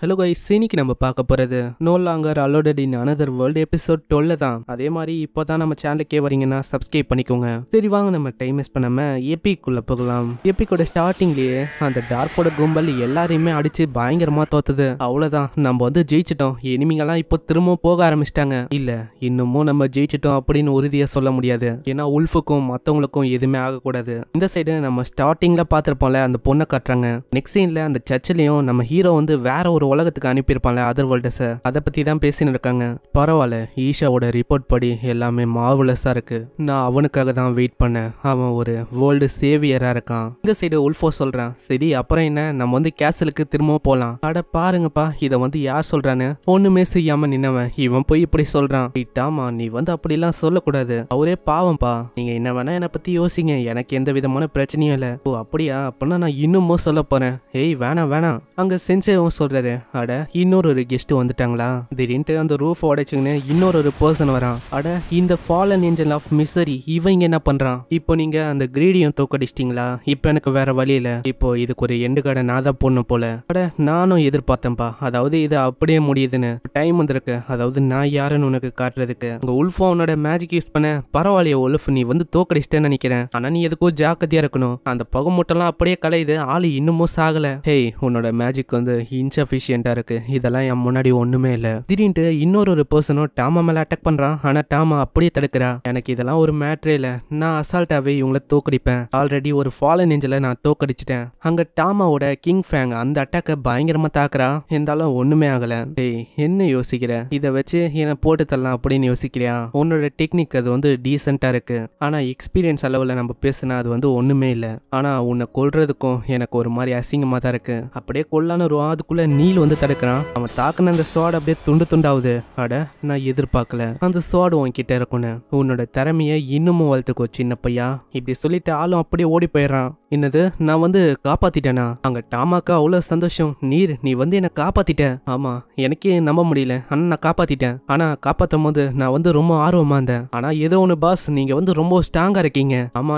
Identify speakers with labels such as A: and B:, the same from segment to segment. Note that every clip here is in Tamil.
A: ஹலோ கைஸ், இன்னைக்கு நம்ம பார்க்க போகிறது no longer allotted in another world episode 12 தான். அதே மாதிரி இப்போ தான் நம்ம சேனலுக்கே வரீங்கன்னா சப்ஸ்கிரைப் பண்ணிக்கோங்க. சரி வாங்க, நம்ம டைம் வேஸ்ட் பண்ணாம எபிக்குள்ள போகலாம். எபிக்கோட ஸ்டார்டிங்லேயே அந்த டார்க்கோட கும்பல் எல்லாரையுமே அடிச்சு பயங்கரமா தோத்துது. அவ்வளோதான், நம்ம வந்து ஜெயிச்சிட்டோம். எனிமிங்கெல்லாம் இப்போ திரும்பவும் போக ஆரம்பிச்சிட்டாங்க. இல்ல, இன்னமும் நம்ம ஜெயிச்சிட்டோம் அப்படின்னு உறுதியா சொல்ல முடியாது. ஏன்னா உல்ஃபுக்கும் மற்றவங்களுக்கும் எதுவுமே ஆகக்கூடாது. இந்த சைடு நம்ம ஸ்டார்டிங்ல பார்த்துருப்போம்ல, அந்த பொண்ணை காட்டுறாங்க. நெக்ஸ்ட் சீன்ல அந்த சர்ச்சிலையும் நம்ம ஹீரோ வந்து வேற ஒரு உலகத்துக்கு அனுப்பியிருப்பாங்க, அதர் வேர்ல்டஸை. அதை பத்தி தான் பேசின்னு இருக்காங்க. பரவாயில்ல, ஈஷாவோட ரிப்போர்ட் படி எல்லாமே மார்வலஸா இருக்கு. நான் அவனுக்காக தான் வெயிட் பண்ணேன். அவன் ஒரு வேர்ல்டு சேவியரா இருக்கான். இந்த சைடு உல்ஃபோ சொல்றான், சரி அப்புறம் என்ன, நம்ம வந்து கேசலுக்கு திரும்பவும் போலாம். அட பாருங்கப்பா, இதை வந்து யார் சொல்றான்னு ஒண்ணுமே செய்யாம நின்னவன் இவன் போய் இப்படி சொல்றான். டாமா, நீ வந்து அப்படிலாம் சொல்லக்கூடாது. அவரே பாவம்பா. நீங்க என்ன வேணா என்னை பத்தி யோசிங்க, எனக்கு எந்த விதமான பிரச்சனையும் இல்லை. ஓ அப்படியா, அப்படின்னா நான் இன்னமும் சொல்ல போறேன். ஏய் வேணாம் வேணாம். அங்க சென்சேவும் சொல்றாரு, அட இன்னொரு கெஸ்ட் வந்துட்டாங்களா? திடீர்னு அந்த ரூஃப் உடைச்சுங்கன்னு இன்னொரு பர்சன் வரான். அட இந்த ஃபாலன் ஏஞ்சல் ஆஃப் மிசரி இவங்க என்ன பண்றான்? இப்போ நீங்க அந்த கிரீடியும் தோக்கடிச்சிட்டீங்களா? இப்போ எனக்கு வேற வழி இல்ல. இப்போ இதுக்கு ஒரு எண்டு கடை நான் தான் பொண்ணு போல. அட நானும் எதிர்பார்த்தேன்ப்பா. அதாவது இது அப்படியே முடியுதுன்னு டைம் வந்திருக்கு. அதாவது நான் யாருன்னு உனக்கு காட்டுறதுக்கு. உங்க உல்ஃபோ உன்னோட மேஜிக் யூஸ் பண்ண. பரவாயில்லையே உல்ஃப், நீ வந்து தோக்கடிச்சிட்டேன்னு நினைக்கிறேன். ஆனா நீ எதுக்கும் ஜாக்கிரதையா இருக்கணும். அந்த புகை மூட்டெல்லாம் அப்படியே கலையுது, ஆளு இன்னமும் சாகல. ஹேய், உன்னோட மேஜிக் வந்து இன்சஃபிஷியன்டா இருக்கு. இதெல்லாம் என் முன்னாடி ஒண்ணுமே இல்ல. திடீர்னு இன்னொரு பர்சனும் டாமா மேல அட்டாக் பண்றான். ஆனா டாமா அப்படியே தடுக்கிறா. எனக்கு இதெல்லாம் ஒரு மேட்ரே இல்ல, நான் அசால்ட்டாவே இவங்களை தோக்கடிப்பேன். ஆல்ரெடி ஒரு ஃபாலன் ஏஞ்சலை நான் தோக்கடிச்சிட்டேன். அங்க டாமாவோட கிங் ஃபேங் அந்த அட்டாக்க பயங்கரமா தாக்குறா. இருந்தாலும் ஒண்ணுமே ஆகல. டேய் என்ன யோசிக்கிற? இதை வச்சு என்ன போட்டு தரலாம் அப்படின்னு யோசிக்கிறியா? உன்னோட டெக்னிக் அது வந்து டீசெண்டா இருக்கு. ஆனா எக்ஸ்பீரியன்ஸ் அளவுல நம்ம பேசினா அது வந்து ஒண்ணுமே இல்ல. ஆனா உன்னை கொல்றதுக்கும் எனக்கு ஒரு மாதிரி அசிங்கமா தான் இருக்கு. அப்படியே கொல்லான்னு ஒரு அதுக்குள்ள நீல் வந்து தடுக்கிறான். அவன் தாக்குன அந்த ஸ்வாட் அப்படியே துண்டு துண்டாவுது. அட நான் எதிர்பார்க்கல அந்த ஸ்வாட் உன்கிட்ட இருக்குன்னு. உன்னோட திறமைய இன்னமும் வளர்த்துக்கோ சின்ன பையா. இப்படி சொல்லிட்டு ஆளும் அப்படியே ஓடி போயிடுறான். என்னது, நான் வந்து காப்பாத்திட்டேனா? அங்க டாமாக்கா அவ்வளவு சந்தோஷம். நீ வந்து என்ன காப்பாத்திட்ட. ஆமா, எனக்கே நம்ப முடியல. ஆனா நான் காப்பாத்திட்டேன். ஆனா காப்பாத்தும் போது நான் வந்து ரொம்ப ஆர்வமா இருந்தேன். ஆனா ஏதோ ஒண்ணு பாஸ், நீங்க வந்து ரொம்ப ஸ்ட்ராங்கா இருக்கீங்க. ஆமா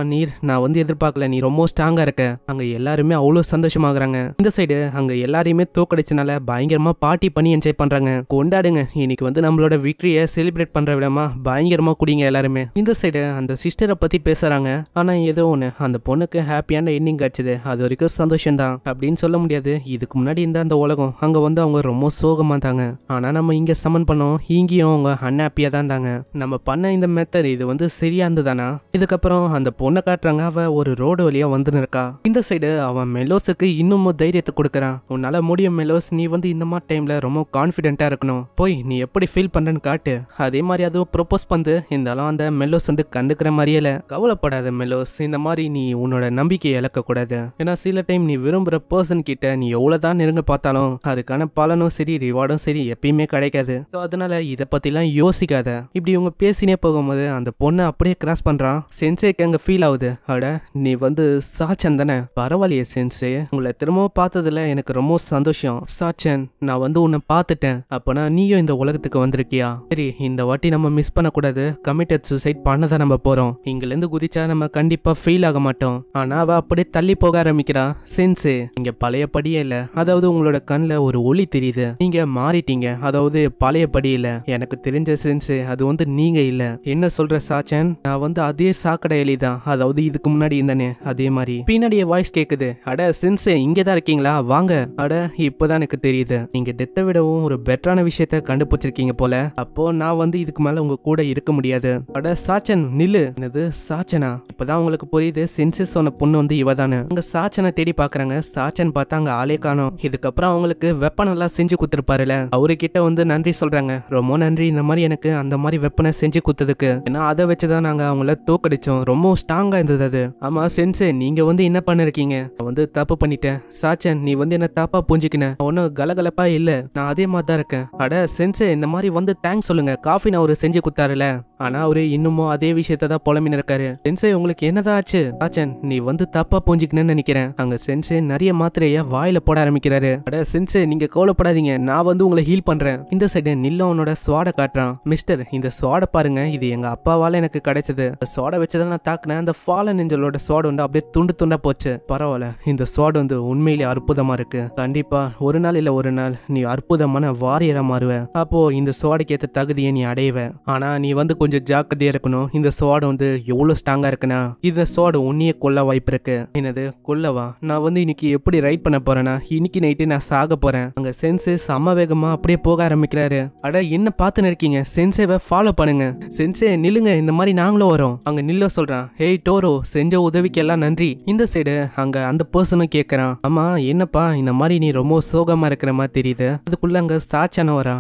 A: நான் வந்து எதிர்பார்க்கல, நீ ரொம்ப ஸ்ட்ராங்கா இருக்க. அங்க எல்லாருமே அவ்வளவு சந்தோஷமாகறாங்க. இந்த சைடு அங்க எல்லாரையுமே தோக்கடிச்சனால பயங்கரமா பார்ட்டி பண்ணி என்ஜாய் பண்றாங்க. கொண்டாடுங்க, இன்னைக்கு வந்து நம்மளோட விக்டரியை செலிப்ரேட் பண்ற விதமா பயங்கரமா குடிங்க எல்லாருமே. இந்த சைடு அந்த சிஸ்டரை பத்தி பேசுறாங்க. ஆனா ஏதோ ஒண்ணு, அந்த பொண்ணுக்கு ஹாப்பியான எண்டிங் கிடைச்சது, அது வரைக்கும் சந்தோஷம் தான் அப்படின்னு சொல்ல முடியாது. இதுக்கு முன்னாடி இந்த அந்த உலகம் அங்க வந்து அவங்க ரொம்ப சோகமா இருந்தாங்க. ஆனா நம்ம இங்க சமன் பண்ணோம், இங்கேயும் அவங்க அன்ஹாப்பியா தான் இருந்தாங்க. நம்ம பண்ண இந்த மெத்தட் இது வந்து சரியா இருந்ததானா? இதுக்கப்புறம் அந்த பொண்ணை காட்டுறாங்க, அவ ஒரு ரோடு வழியா வந்து இருக்கா. இந்த சைடு அவன் மெலோஸுக்கு இன்னமும் தைரியத்தை கொடுக்கறான். உன்னால முடியும் மெலோஸ், நீ வந்து இந்த மாதிரி டைம்ல ரொம்ப கான்ஃபிடென்ட்டா இருக்கணும். போய் நீ எப்படி ஃபீல் பண்றன்னு காட்டு. அதே மாதிரி அதுவும் ப்ரொபோஸ் பண்ணு. இருந்தாலும் அந்த மெலோஸ் வந்து கண்டுக்கிற மாதிரியே இல்ல. கவலைப்படாத மெலோஸ், இந்த மாதிரி நீ உன்னோட நம்பிக்கையை இழக்க கூடாது. ஏன்னா சில டைம் நீ விரும்புற பர்சன் கிட்ட நீ எவ்வளவுதான் நெருங்க பார்த்தாலும் அதுக்கான பலனும் சரி ரிவார்டும் சரி எப்பயுமே கிடைக்காது. ஸோ அதனால இதை பத்திலாம் யோசிக்காத. இப்படி இவங்க பேசினே போகும்போது அந்த பொண்ணை அப்படியே கிராஸ் பண்றான். சென்சேக்கு அங்க ஃபீல் ஆகுது. அட நீ வந்து சாச்சன் தானே? பரவாயில்லையே சென்சே, உங்களை திரும்பவும் பார்த்ததுல எனக்கு ரொம்ப சந்தோஷம். சாச்சன், நான் வந்து உன்னை பார்த்துட்டேன். அப்பனா நீயும் இந்த உலகத்துக்கு வந்திருக்கியா? சரி, இந்த வாட்டி நம்ம மிஸ் பண்ணக்கூடாது. கமிட்டட் சூசைட் பண்ணதான் நம்ம போறோம். இங்கிலிருந்து குதிச்சா நம்ம கண்டிப்பா ஃபெயில் ஆக மாட்டோம். ஆனா அவ அப்படியே தள்ளி போக ஆரம்பிக்கிறா. சென்சே, இங்க பழையபடியே இல்ல. அதாவது உங்களோட கண்ணுல ஒரு ஒளி தெரியுது. நீங்க மாறிட்டீங்க. அதாவது பழையபடி இல்ல. எனக்கு தெரிஞ்ச சென்சே, அது வந்து நீங்க இல்ல. என்ன சொல்ற சாச்சன்? நான் வந்து அதே சாக்கடை எலிதான். அதாவது இதுக்கு முன்னாடி இருந்தானே அதே மாதிரி. பின்னாடியே வாய்ஸ் கேக்குது. அட சென்சே, இங்கதான் இருக்கீங்களா? வாங்க. அட இப்பதான் எனக்கு தெரியுது, நீங்க டெத்தை விடவும் ஒரு பெட்டரான விஷயத்த கண்டுபிடிச்சிருக்கீங்க போல. அப்போ நான் வந்து இதுக்கு மேல உங்க கூட இருக்க முடியாது. அட சாச்சன் நில்லு. என்னது சாச்சனா? இப்பதான் உங்களுக்கு புரியுது, சென்சஸ் சொன்ன பொண்ணு வந்து இவதானு. அங்க சாச்சனை தேடி பாக்குறாங்க. சாச்சன் பார்த்தா அங்க ஆளே காணோம். இதுக்கப்புறம் அவங்களுக்கு வெப்பன் எல்லாம் செஞ்சு குத்துருப்பாருல, அவருகிட்ட வந்து நன்றி சொல்றாங்க. ரொம்ப நன்றி, இந்த மாதிரி எனக்கு அந்த மாதிரி வெப்பனை செஞ்சு குத்ததுக்கு. ஏன்னா அதை வச்சுதான் நாங்க அவங்கள தோக்கடிச்சோம். ரொம்ப ஸ்ட்ராங்கா இருந்தது அது. ஆமா சென்சே, நீங்க வந்து என்ன பண்ணிருக்கீங்க? வந்து தப்பு பண்ணிட்டேன். சாச்சன், நீ வந்து என்ன தப்பா புரிஞ்சுக்கின. ஒன்னும் கலகலப்பா இல்ல, நான் அதே மாதிரி தான் இருக்கேன். அட சென்சே, இந்த மாதிரி வந்து தேங்க்ஸ் சொல்லுங்க. காஃபி நான் ஒரு செஞ்சு குத்தாருல, ஆனா அவரு இன்னமும் அதே விஷயத்த தான் புலம்பின்னு இருக்காரு. சென்சே உங்களுக்கு என்னதான் ஆச்சு? ஆச்சன் நீ வந்து தப்பா புரிஞ்சுக்கணும்னு நினைக்கிறேன். அங்க சென்சே நிறைய மாத்திரைய வாயில போட ஆரம்பிக்கிறாரு. அட சென்சே நீங்க கவலைப்படாதீங்க, நான் வந்து உங்களை ஹீல் பண்றேன். இந்த சைடு நில்லு அவனோட ஸ்வாட காட்டுறான். மிஸ்டர் இந்த ஸ்வாட பாருங்க, இது எங்க அப்பாவால எனக்கு கிடைச்சது. ஸ்வாட வச்சுதான் நான் தாக்குனேன். அந்த ஃபாலன் ஏஞ்சலோட ஸ்வாட் வந்து அப்படியே துண்டு துண்டா போச்சு. பரவாயில்ல, இந்த ஸ்வாட் வந்து உண்மையிலே அற்புதமா இருக்கு. கண்டிப்பா ஒரு நாள் இல்ல ஒரு நாள் நீ அற்புதமான வாரியரா மாறுவ. அப்போ இந்த ஸ்வாடுக்கு ஏத்த தகுதியை நீ அடைவ. ஆனா நீ வந்து கொஞ்சம் ஜாக்கிரதையா இருக்கணும். இந்த ஸ்வாட் வந்து எவ்வளவு ஸ்ட்ராங்கா இருக்குன்னா இந்த ஸ்வாட் உன்னையே கொல்ல வாய்ப்பு இருக்கு. என்னது கொல்லவா? நான் வந்து இன்னைக்கு எப்படி ரைட் பண்ண போறேன்னா இன்னைக்கு நைட்டு நான் சாக போறேன். அங்க சென்சே செம்ம வேகமா அப்படியே போக ஆரம்பிக்கிறாரு. அட என்ன பார்த்துன்னு இருக்கீங்க? சென்சேவை ஃபாலோ பண்ணுங்க. சென்சே நில்லுங்க, இந்த மாதிரி நாங்களும் வரோம். அங்க நில்ல சொல்றான். ஹேய் டோரோ, செஞ்ச உதவிக்கு எல்லாம் நன்றி. இந்த சைடு அங்க அந்த பர்சனும் கேட்கறான். ஆமா என்னப்பா இந்த மாதிரி நீ ரொம்ப சோகமா இருக்கிற மாதிரி தெரியுது. அதுக்குள்ள அங்க சாச்சான வரா.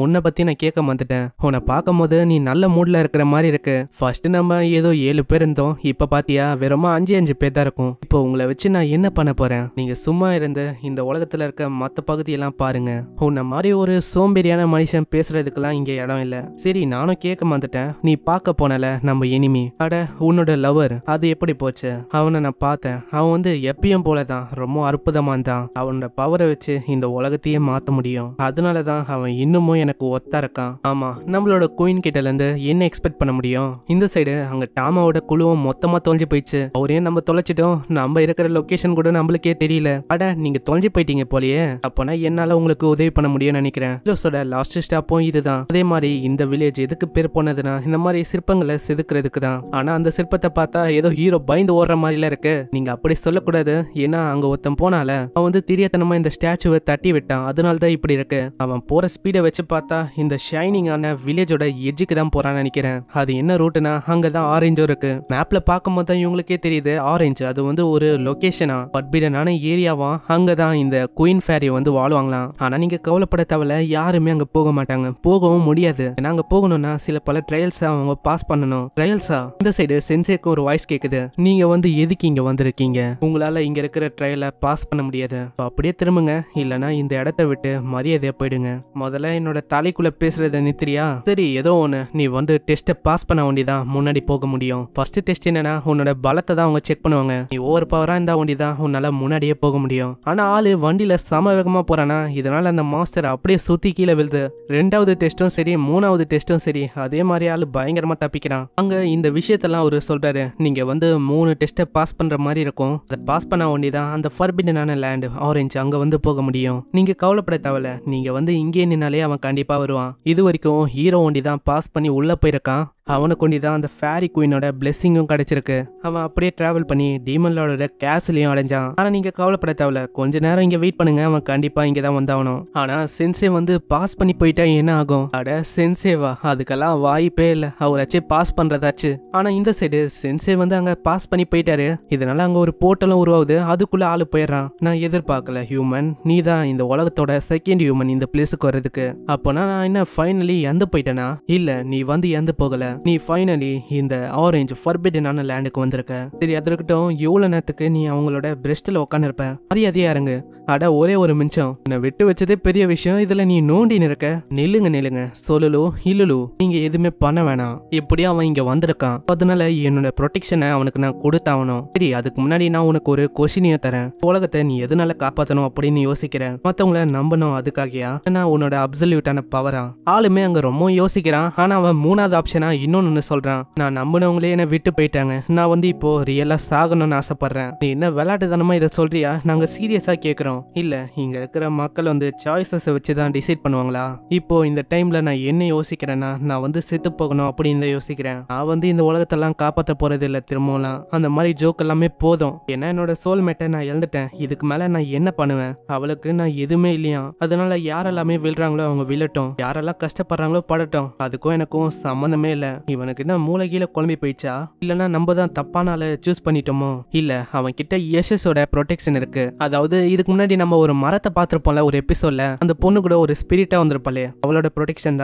A: உன்னை பத்தி நான் கேட்க வந்துட்டேன். உன்னை பார்க்கும் போது நீ நல்ல மூட்ல இருக்கிற மாதிரி இருக்கு. ஃபர்ஸ்ட் நம்ம ஏதோ 7 பேர் இருந்தோம், இப்ப பாத்தியா வெறுமா 5 பேர் தான் இருக்கும். இப்போ உங்களை வச்சு நான் என்ன பண்ண போறேன்? நீங்க சும்மா இருந்து இந்த உலகத்துல இருக்க மத்த பகுதியெல்லாம் பாருங்க. உன்ன மாதிரி ஒரு சோம்பேறியான மனுஷன் பேசுறதுக்கெல்லாம் இங்க இடம் இல்ல. சரி நானும் கேட்க வந்துட்டேன். நீ பார்க்க போனல நம்ம எனிமி, அட உன்னோட லவர், அது எப்படி போச்சு? அவனை நான் பார்த்தேன். அவன் வந்து எப்பயும் போலதான் ரொம்ப அற்புதமா தான். அவனோட பவரை வச்சு இந்த உலகத்தையே மாத்த முடியும். அதனாலதான் அவன் இன்னமும் எனக்கு ஒத்தா இருக்கான். ஆமா நம்மளோட குயின் கிட்ட இருந்து என்ன எக்ஸ்பெக்ட் பண்ண முடியும்? இந்த சைடு அங்க டாமாவோட குழுவும் மொத்தமா தொலைஞ்சு போயிடுச்சு. அவரையும் நம்ம தொலைச்சிட்டோம். நம்ம இருக்கிற லொகேஷன் கூட நம்மளுக்கே தெரியல. அட நீங்க தொலைஞ்சு போயிட்டீங்க போலயே. அப்பனா என்னால உங்களுக்கு உதவி பண்ண முடியும்னு நினைக்கிறேன். ஹீரோஸோட லாஸ்ட் ஸ்டாப்பும் இதுதான். அதே மாதிரி இந்த வில்லேஜ் எதுக்கு பேர் போனதுன்னா இந்த மாதிரி சிற்பங்களை செதுக்குறதுக்கு தான். ஆனா அந்த சிற்பத்தை பார்த்தா ஏதோ ஹீரோ பயந்து ஓடுற மாதிரில இருக்கு. நீங்க அப்படி சொல்லக்கூடாது. ஏன்னா அங்க ஒருத்தன் போனால அவன் வந்து தெரியாதனமா இந்த ஸ்டாச்சுவை தட்டி விட்டான். அதனால தான் இப்படி இருக்கு. அவன் போற ஸ்பீடை வச்சு பார்த்தா இந்த ஷைனிங்கான வில்லேஜோட எஜ்ஜுக்கு தான் போறான்னு நினைக்கிறேன். அது என்ன ரூட்டுனா அங்கதான் ஆரஞ்சும் இருக்கு. மேப்ல பார்க்கும் போது தான் இவங்களுக்கே தெரியுது ஆரஞ்சு அது வந்து ஒரு லொகேஷனா பட்பிடனான ஏரியாவா. அங்கதான் இந்த குயின் ஃபேரி வந்து வாழ்வாங்களாம். ஆனா நீங்க கவலைப்பட தேவையில்ல, யாருமே அங்க போக மாட்டாங்க, போகவும் முடியாது. ஏன்னா அங்க போகணும்னா சில பல ட்ரையல்ஸ் அவங்க பாஸ் பண்ணணும். ட்ரையல்ஸா? இந்த சைடு சென்சேக்கு ஒரு வாய்ஸ் கேக்குது. நீங்க வந்து எதுக்கு இங்க வந்திருக்கீங்க? உங்களால இங்க இருக்கிற ட்ரையலை பாஸ் பண்ண முடியாது. அப்படியே திரும்புங்க, இல்லனா இந்த இடத்த விட்டு மரியாதையா போயிடுங்க. முதல்ல என்னோட தலைக்குள்ள பேசுறத நித்திரியா? சரி ஏதோ ஒண்ணு, நீ வந்து டெஸ்ட்டை பாஸ் பண்ண வேண்டியதான் முன்னாடி போக முடியும். ஃபர்ஸ்ட் டெஸ்ட் என்னன்னா உன்னோட பலத்தை தான் அவங்க செக் பண்ணுவாங்க. நீ ஓவர் பவரா இருந்தா வேண்டியதான் உன்னால முன்னாடியே போக முடியும். ஆனா ஆளு வண்டியில சம வேகமா போறானா, இதனால அந்த மாஸ்டர் அப்படியே சுத்தி கீழே விழுது. 2வது டெஸ்டும் சரி 3வது டெஸ்டும் சரி அதே மாதிரி ஆளு பயங்கரமா தப்பிக்கிறான். அங்க இந்த விஷயத்தெல்லாம் அவரு சொல்றாரு. நீங்க வந்து 3 டெஸ்ட்டை பாஸ் பண்ற மாதிரி இருக்கும். அதை பாஸ் பண்ண வேண்டியதான் அந்த ஃபர்பிடனான லேண்ட் ஆரஞ்சு அங்க வந்து போக முடியும். நீங்க கவலைப்பட தேவையில்ல, நீங்க வந்து இங்கே நின்னாலே அவன் கண்டிப்பா வருவான். இது வரைக்கும் ஹீரோ ஒண்டி தான் பாஸ் பண்ணி உள்ள போயிருக்கான். அவனை கொண்டிதான் அந்த ஃபேரி குயினோட பிளெஸிங்கும் கிடைச்சிருக்கு. அவன் அப்படியே டிராவல் பண்ணி டீமன் லார்டோட கேஸ்லயும் அடைஞ்சான். ஆனா நீங்க கவலைப்பட தேவையில்ல, கொஞ்ச நேரம் இங்க வெயிட் பண்ணுங்க, அவன் கண்டிப்பா இங்க தான் வந்தாகணும். ஆனா சென்சே வந்து பாஸ் பண்ணி போயிட்டா என்ன ஆகும்? அட சென்சேவா? அதுக்கெல்லாம் வாய்ப்பே இல்ல, அவராச்சு பாஸ் பண்றதாச்சு. ஆனா இந்த சைடு சென்சே வந்து அங்க பாஸ் பண்ணி போயிட்டாரு. இதனால அங்க ஒரு போர்ட்டலும் உருவாகுது. அதுக்குள்ள ஆளு போயிடுறான். நான் எதிர்பார்க்கல ஹியூமன், நீ தான் இந்த உலகத்தோட செகண்ட் ஹியூமன் இந்த பிளேஸுக்கு வர்றதுக்கு. அப்போனா நான் என்ன ஃபைனலி இறந்து போயிட்டேனா? இல்ல, நீ வந்து இறந்து போகல. நீ ஃபைனலி இந்த ஆரஞ்சு ஃபர்பிடனான லேண்டுக்கு வந்திருக்க. சரி அது இருக்கட்டும், எவ்வளவு நேரத்துக்கு நீ அவங்களோட பிரெஸ்ட்ல உட்காந்து இருப்ப? மரியாதையா இருங்க. அட ஒரே ஒரு நிமிஷம், உன்னை விட்டு வச்சதே பெரிய விஷயம், இதுல நீ நோண்டின்னு இருக்க. நில்லுங்க சொல்லலு இல்லலு, நீங்க எதுவுமே பண்ண வேணாம். எப்படியும் அவன் இங்க வந்திருக்கான், அதனால என்னோட ப்ரொடெக்ஷனை அவனுக்கு நான் கொடுத்தாகணும். சரி அதுக்கு முன்னாடி நான் உனக்கு ஒரு கொஸ்டினையும் தரேன். உலகத்தை நீ எதனால காப்பாற்றணும் அப்படின்னு யோசிக்கிற? மத்தவங்கள நம்பணும் அதுக்காகயா? நான் உன்னோட அப்சல்யூட்டான பவரா? ஆளுமே அங்க ரொம்ப யோசிக்கிறான். ஆனா அவன் 3வது ஆப்ஷனா இன்னொன்னு சொல்றான். நான் நம்பினவங்களே என்ன விட்டு போயிட்டாங்க, நான் வந்து இப்போ ரியலா சாகணும்னு ஆசைப்படுறேன். நீ என்ன விளையாட்டுத்தனமா இதை சொல்றியா? நாங்க சீரியஸா கேக்குறோம். இல்ல, இங்க இருக்கிற மக்கள் வந்து சாய்ஸஸ் வச்சுதான் டிசைட் பண்ணுவாங்களா? இப்போ இந்த டைம்ல நான் என்ன யோசிக்கிறேன்னா, நான் வந்து செத்து போகணும் அப்படின்னு யோசிக்கிறேன். நான் வந்து இந்த உலகத்தெல்லாம் காப்பாற்ற போறது இல்ல திரும்பலாம். அந்த மாதிரி ஜோக் எல்லாமே போதும். ஏன்னா என்னோட சோல்மேட்டை நான் இழந்துட்டேன். இதுக்கு மேல நான் என்ன பண்ணுவேன்? அவளுக்கு நான் எதுவுமே இல்லையா? அதனால யாரெல்லாமே விழுறாங்களோ அவங்க விழட்டும், யாரெல்லாம் கஷ்டப்படுறாங்களோ படட்டும். அதுக்கும் எனக்கும் சம்மந்தமே இல்ல. இவனுக்கு என்ன மூளைகீழ குழம்பி போயிடுச்சா? இல்லனா நம்ம தான் தப்பான ஆளை சூஸ் பண்ணிட்டோமோ? இல்ல, அவன் கிட்ட யஷஸோட ப்ரொடெக்ஷன் இருக்கு. அதாவது இதுக்கு முன்னாடி நம்ம ஒரு மரத்தை பார்த்திருப்போம்ல ஒரு எபிசோட்ல, அந்த பொண்ணு கூட ஒரு ஸ்பிரிட்டா வந்திருப்பாளே, அவளோட ப்ரொடெக்ஷன்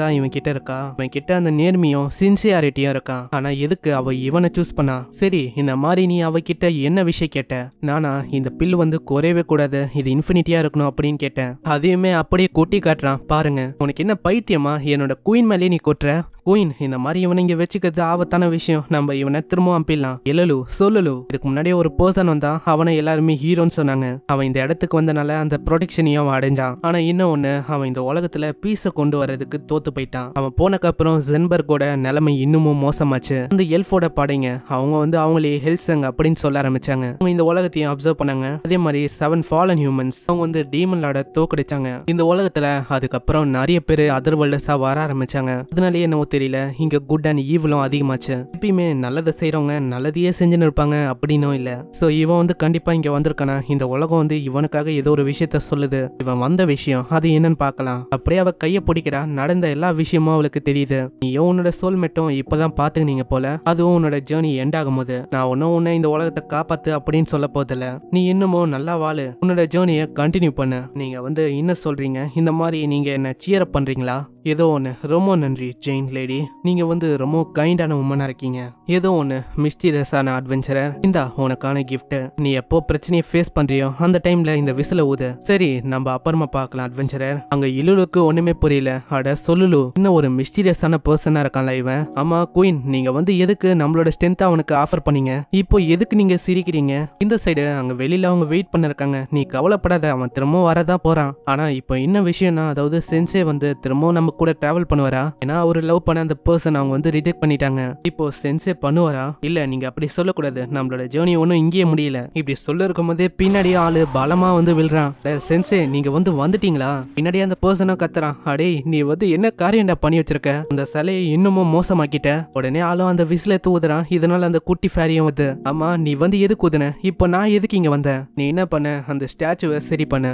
A: தான் இவன் கிட்ட இருக்கா. இவன் கிட்ட அந்த நேர்மையும் சின்சியாரிட்டியும் இருக்கா. ஆனா எதுக்கு அவ இவனை சூஸ் பண்ணா? சரி இந்த மாதிரி நீ அவகிட்ட என்ன விஷயம் கேட்ட? நானா இந்த பில் வந்து குறையவே கூடாது, இது இன்ஃபினிட்டியா இருக்கணும் அப்படின்னு கேட்டேன். அதையுமே அப்படியே கொட்டி காட்டுறான். பாருங்க, உனக்கு என்ன பைத்தியமா? என்னோட குயின் மேலே நீ கொட்டுற? குயின் இந்த மாதிரி இவனை இங்க வச்சுக்கிறது ஆபத்தான விஷயம், நம்ம இவனை திரும்ப அனுப்பிடலாம். எல்லலு சொல்லலு இதுக்கு முன்னாடியே ஒரு பர்சன் வந்தா அவனை எல்லாருமே ஹீரோன்னு சொன்னாங்க. அவன் இந்த இடத்துக்கு வந்தனால அந்த ப்ரொடெக்ஷனையும் அவன் அடைஞ்சான். ஆனா இன்னும் ஒண்ணு, அவன் இந்த உலகத்துல பீஸை கொண்டு வர்றதுக்கு தோத்து போயிட்டான். அவன் போனக்கு அப்புறம் ஜென்பர்கோட நிலைமை இன்னமும் மோசமாச்சு. அந்த எல்ஃபோட படைங்க அவங்க அவங்களே ஹெல்சங் அப்படின்னு சொல்ல ஆரம்பிச்சாங்க. அவங்க இந்த உலகத்தையும் அப்சர்வ் பண்ணாங்க. அதே மாதிரி 7 ஃபாலன் ஹியூமன்ஸ் அவங்க டீமன் லார்ட தோக்கடிச்சாங்க. இந்த உலகத்துல அதுக்கப்புறம் நிறைய பேர் அதர் வேர்ல்டஸா வர ஆரம்பிச்சாங்க. அதனாலேயே என்னவோ தெரியல, இங்க குட் அண்ட் ஈவிலும் அதிகமாச்சு. எப்பயுமே நல்லதை செய்யறவங்க நல்லதையே செஞ்சுன்னு இருப்பாங்க அப்படின்னும் இல்ல. சோ இவன் கண்டிப்பா இங்க வந்திருக்கானா, இந்த உலகம் இவனுக்காக ஏதோ ஒரு விஷயத்த சொல்லுது. இவன் வந்த விஷயம் அது என்னன்னு பார்க்கலாம். அப்படியே அவ கைய பிடிக்கிறா. நடந்த எல்லா விஷயமும் அவளுக்கு தெரியுது. நீயும் உன்னோட சோல்மேட்டும் இப்பதான் பாத்துக்கினீங்க போல. அதுவும் உன்னோட ஜேர்னி எண்ட் ஆகும் போது நான் உன்னை இந்த உலகத்தை காப்பாத்து அப்படின்னு சொல்ல போதில்ல. நீ இன்னமும் நல்லா வாழு, உன்னோட ஜேர்னியை கண்டினியூ பண்ணு. நீங்க என்ன சொல்றீங்க, இந்த மாதிரி நீங்க என்ன சியர் அப் பண்றீங்களா? ஏதோ ஒன்று, ரொம்ப நன்றி ஜெயின் லேடி, நீங்க ரொம்ப கைண்டான உமனா இருக்கீங்க. ஏதோ ஒன்று மிஸ்டீரியஸான அட்வென்ச்சரர், இந்தா உனக்கான கிஃப்ட். நீ எப்போ பிரச்சனையை ஃபேஸ் பண்றியோ அந்த டைம்ல இந்த விசில ஊது. சரி நம்ம அப்புறமா பார்க்கலாம் அட்வென்ச்சரர். அங்க இலுலுக்கு ஒண்ணுமே புரியல. அட சொல்லுலு, இன்னும் ஒரு மிஸ்டீரியஸான பர்சனா இருக்கான்ல இவன். ஆமா குயின், நீங்க எதுக்கு நம்மளோட ஸ்ட்ரென்த் அவனுக்கு ஆஃபர் பண்ணீங்க? இப்போ எதுக்கு நீங்க சிரிக்கிறீங்க? இந்த சைடு அங்க வெளியில அவங்க வெயிட் பண்ண இருக்காங்க. நீ கவலைப்படாத, அவன் திரும்ப வரதான் போறான். ஆனா இப்போ என்ன விஷயம்னா, அதாவது சென்சே திரும்ப நம்ம கூட டிராவல் பண்ணுவாரா? ஏன்னா அவர் லவ் பண்ண அந்த பர்சன் அவங்க ரிஜெக்ட் பண்ணிட்டாங்க. இப்போ சென்சே பண்ணுவாரா? இல்ல நீங்க அப்படி சொல்லக்கூடாது, நம்மளோட ஜேர்னி ஒன்னும் இங்கேயே முடியல. இப்படி சொல்ல இருக்கும் போதே பின்னாடியே ஆளு பலமா விழுறான். சென்சே நீங்க வந்துட்டீங்களா? பின்னாடியே அந்த பர்சனா கத்துறான். அடே நீ என்ன காரியம்டா பண்ணி வச்சிருக்க? அந்த சிலையை இன்னமும் மோசமாக்கிட்ட. உடனே ஆளும் அந்த விசில தூதுறான். இதனால அந்த குட்டி ஃபேரியும் ஆமா நீ எதுக்கு ஊதுன? இப்போ நான் எதுக்கு இங்க வந்தேன்? நீ என்ன பண்ண? அந்த ஸ்டாச்சுவை சரி பண்ண.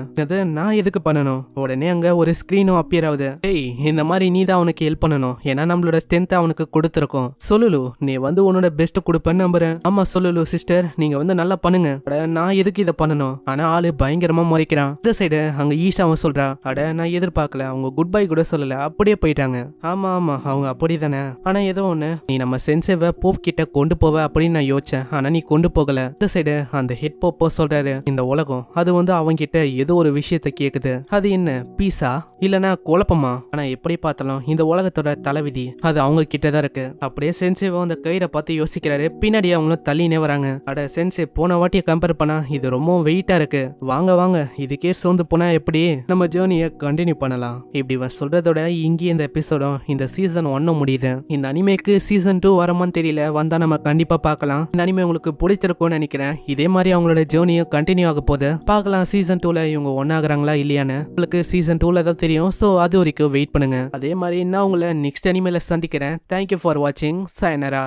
A: நான் எதுக்கு பண்ணணும்? உடனே அங்க ஒரு ஸ்கிரீனும் அப்பியர் ஆகுது. ஏய் இந்த மாதிரி நீ தான் அவனுக்கு ஹெல்ப் பண்ணணும். ஏன்னா நம்மளோட ஸ்ட்ரென்த் அவனுக்கு கொடுத்துருக்கோம். சொல்லுலு நீ உன்னோட பெஸ்ட் கொடுப்பேன்னு நம்புறேன். ஆமா சொல்லுலு சிஸ்டர், நீங்க நல்லா பண்ணுங்க. அட நான் எதுக்கு இதை பண்ணணும்? ஆனா ஆளு பயங்கரமா முறைக்கிறான். இந்த சைடு அங்க ஈஷாவும் சொல்றா, அட நான் எதிர்பார்க்கல, அவங்க குட் பை கூட சொல்லல, அப்படியே போயிட்டாங்க. ஆமா ஆமா அவங்க அப்படிதானே. ஆனா ஏதோ ஒண்ணு, நீ நம்ம சென்சேவை போப் கிட்ட கொண்டு போவ அப்படின்னு நான் யோசிச்சேன். ஆனா நீ கொண்டு போகல. இந்த சைடு அந்த ஹெட் போப்போ சொல்றாரு, இந்த உலகம் அது அவங்க கிட்ட ஏதோ ஒரு விஷயத்த கேக்குது. அது என்ன பீஸா இல்லனா குழப்பமா? ஆனா எப்படி பார்த்தாலும் இந்த உலகத்தோட தலைவிதி அது அவங்க கிட்டதான் இருக்கு. அப்படியே சென்சேவும் அந்த கயிறை பார்த்து யோசிக்கிறாரு. பின்னாடி அவங்களும் தள்ளினே வராங்க. அட சென்சே போன வாட்டியை கம்பேர் பண்ணா இது ரொம்ப வெயிட்டா இருக்கு. வாங்க வாங்க இதுக்கே சோர்ந்து போனா எப்படி நம்ம ஜேர்னியை கண்டினியூ பண்ணலாம். இப்படி சொல்றதோட இங்கே இந்த எபிசோடும் இந்த சீசன் 1 முடியுது. இந்த அனிமேக்கு சீசன் 2 வரமான்னு தெரியல, வந்தா நம்ம கண்டிப்பா பார்க்கலாம். இந்த அனிமே உங்களுக்கு பிடிச்சிருக்கும்னு நினைக்கிறேன். இதே மாதிரி அவங்களோட ஜேர்னியும் கண்டினியூ ஆக போகுது. பார்க்கலாம் சீசன் 2ல இவங்க ஒன்னாகிறாங்களா இல்லையான்னு. உங்களுக்கு சீசன் 2ல தான் தெரியும். சோ அது வரைக்கும் வெயிட் பண்ணுங்க. அதே மாதிரி நான் உங்களை நெக்ஸ்ட் அனிமேல சந்திக்கிறேன். தேங்க்யூ ஃபார் வாட்சிங். சயனரா.